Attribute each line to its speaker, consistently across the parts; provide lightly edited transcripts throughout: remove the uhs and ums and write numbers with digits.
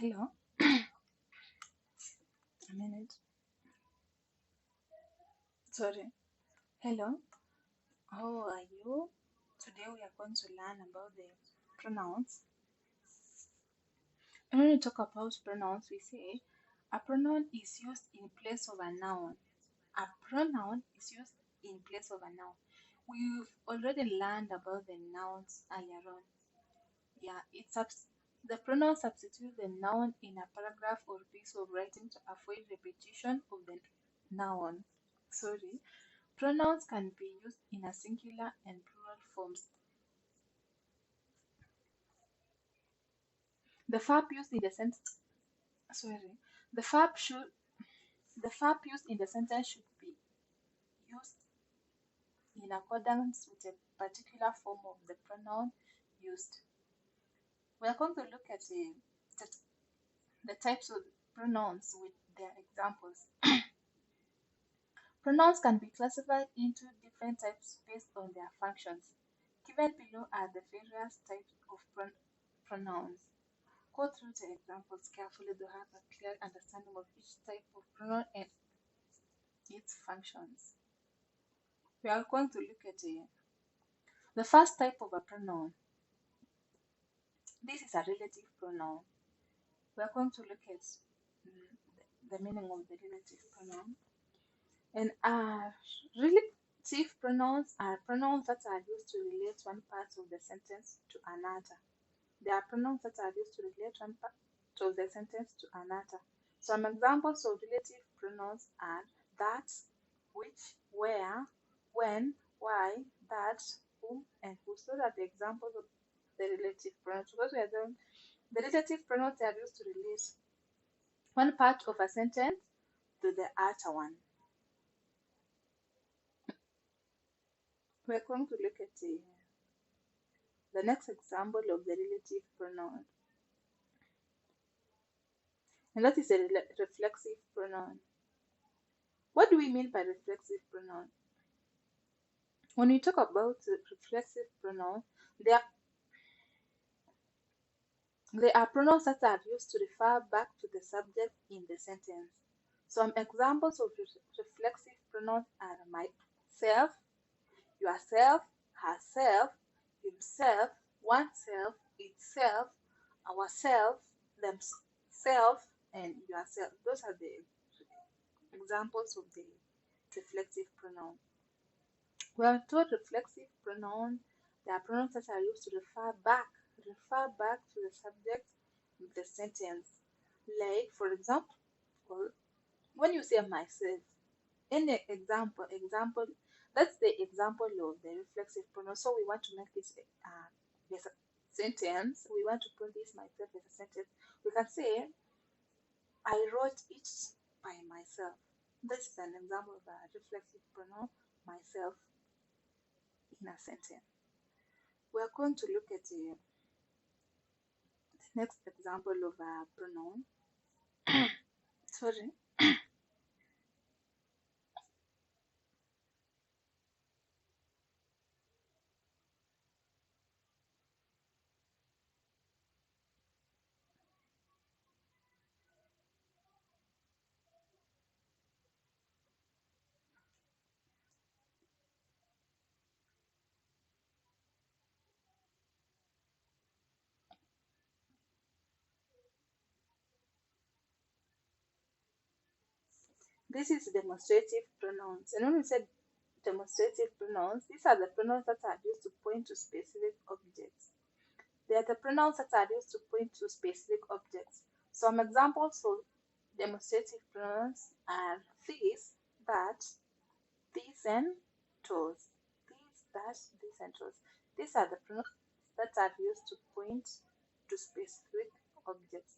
Speaker 1: Hello, a minute. Sorry. Hello, how are you? Today we are going to learn about the pronouns. And when we talk about pronouns, we say a pronoun is used in place of a noun. A pronoun is used in place of a noun. We've already learned about the nouns earlier on. Yeah, the pronoun substitutes the noun in a paragraph or piece of writing to avoid repetition of the noun. Sorry. Pronouns can be used in a singular and plural forms. The verb used in the sentence sorry. The verb should the verb used in the sentence should be used in accordance with a particular form of the pronoun used. We are going to look at the, the types of pronouns with their examples. Pronouns can be classified into different types based on their functions. Given below are the various types of pronouns. Go through the examples carefully to have a clear understanding of each type of pronoun and its functions. We are going to look at the first type of a pronoun. This is a relative pronoun. We are going to look at the meaning of the relative pronoun. And relative pronouns are pronouns that are used to relate one part of the sentence to another. They are pronouns that are used to relate one part of the sentence to another. Some examples of relative pronouns are that, which, where, when, why, that, whom, and who. So that the examples of the relative pronouns. Because we are doing the relative pronouns are used to relate one part of a sentence to the other one. We're going to look at the next example of the relative pronoun, and that is a reflexive pronoun. What do we mean by reflexive pronoun? When we talk about reflexive pronoun, they are pronouns that are used to refer back to the subject in the sentence. Some examples of reflexive pronouns are myself, yourself, herself, himself, oneself, itself, ourself, themselves, and yourself. Those are the examples of the reflexive pronoun. We are told reflexive pronoun, they are pronouns that are used to refer back to the subject of the sentence. Like, for example, when you say myself, in the example, that's the example of the reflexive pronoun. So we want to make this as a sentence. We want to put this myself as a sentence. We can say, I wrote it by myself. This is an example of a reflexive pronoun, myself, in a sentence. We are going to look at the next example of a pronoun. Sorry. This is demonstrative pronouns. And when we say demonstrative pronouns, these are the pronouns that are used to point to specific objects. They are the pronouns that are used to point to specific objects. Some examples of demonstrative pronouns are this, that, these, and those. These, that, these, and those. These are the pronouns that are used to point to specific objects.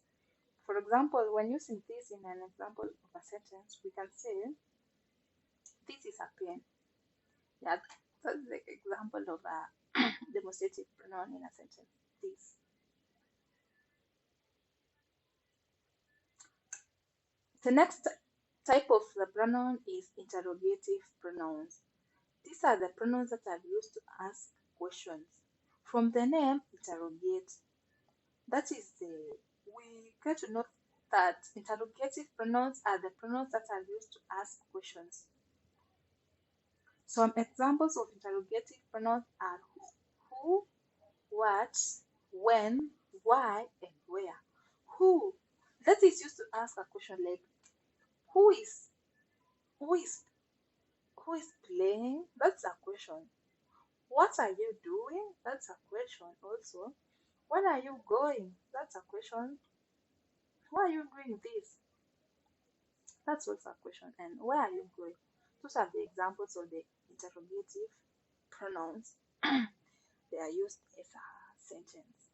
Speaker 1: For example, when using this in an example of a sentence, we can say, this is a pen. Yeah, that's the example of a demonstrative pronoun in a sentence. This. The next type of the pronoun is interrogative pronouns. These are the pronouns that are used to ask questions. From the name interrogate, that is the we get to know that interrogative pronouns are the pronouns that are used to ask questions. Some examples of interrogative pronouns are who, what, when, why, and where. Who, that is used to ask a question like who is who is who is playing? That's a question. What are you doing? That's a question also. When are you going? That's a question. Why are you doing this? That's also a question. And where are you going? Those are the examples of the interrogative pronouns. They are used as a sentence.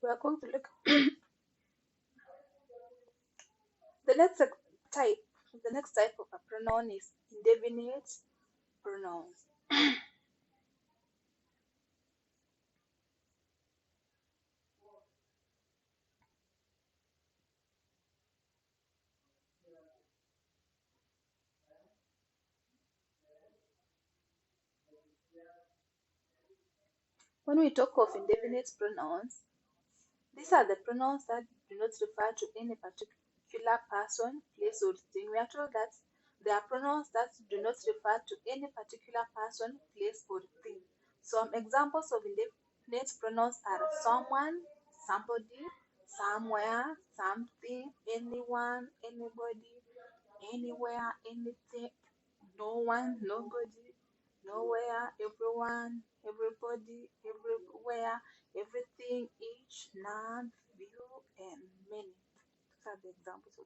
Speaker 1: We are going to look the next type. The next type of a pronoun is indefinite pronouns. When we talk of indefinite pronouns, these are the pronouns that do not refer to any particular person, place, or thing. We are told that there are pronouns that do not refer to any particular person, place, or thing. Some examples of indefinite pronouns are someone, somebody, somewhere, something, anyone, anybody, anywhere, anything, no one, nobody, nowhere, everyone, everybody, everywhere, everything, each, none, few, and many. These are the examples of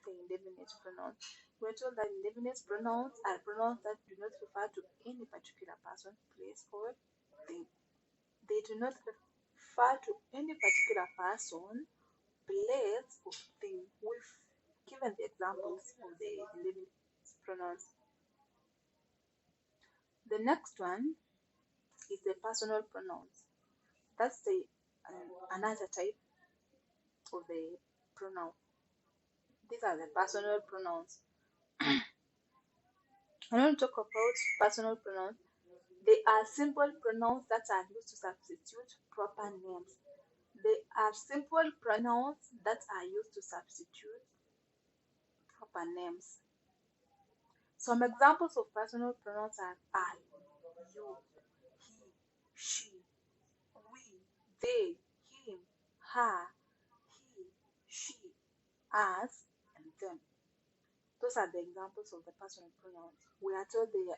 Speaker 1: the indefinite pronouns. We're told that indefinite pronouns are pronouns that do not refer to any particular person, place, or thing. They do not refer to any particular person, place, or thing. We've given the examples of the indefinite pronouns. The next one is the personal pronouns. That's the another type of the pronoun. These are the personal pronouns. I want to talk about personal pronouns. They are simple pronouns that are used to substitute proper names. They are simple pronouns that are used to substitute proper names. Some examples of personal pronouns are I, you, he, she, we, they, him, her, he, she, us, and them. Those are the examples of the personal pronouns. We are told they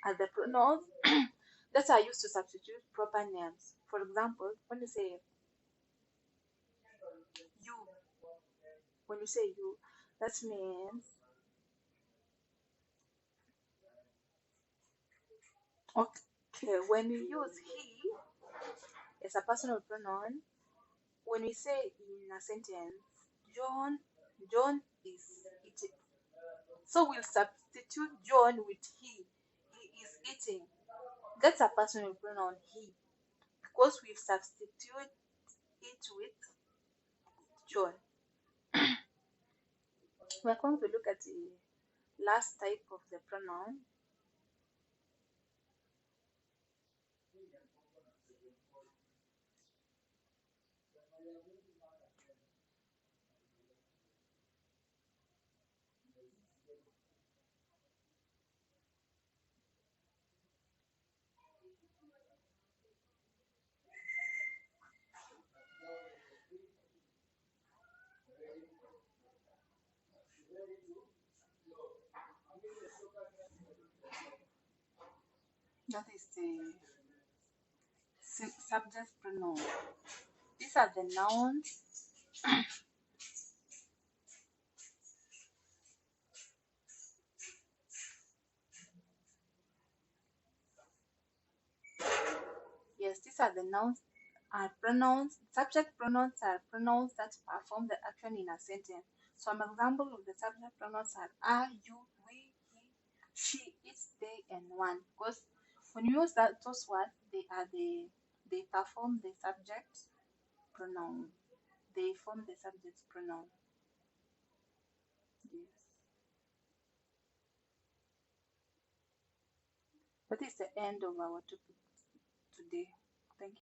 Speaker 1: are the pronouns that are used to substitute proper names. For example, you, when you say you, that means okay. When you use he as a personal pronoun, when we say in a sentence, John, John is eating. So we'll substitute John with he. He is eating. That's a personal pronoun he because we've substituted it with John. We're going to look at the last type of the pronoun. That is the subject pronouns. These are the nouns. Yes, these are the nouns are pronouns. Subject pronouns are pronouns that perform the action in a sentence. Some examples of the subject pronouns are I, you, we, he, she, it, they, and one. Because when you use those words, they perform the subject pronoun. They form the subject pronoun. Yes. That is the end of our topic today. Thank you.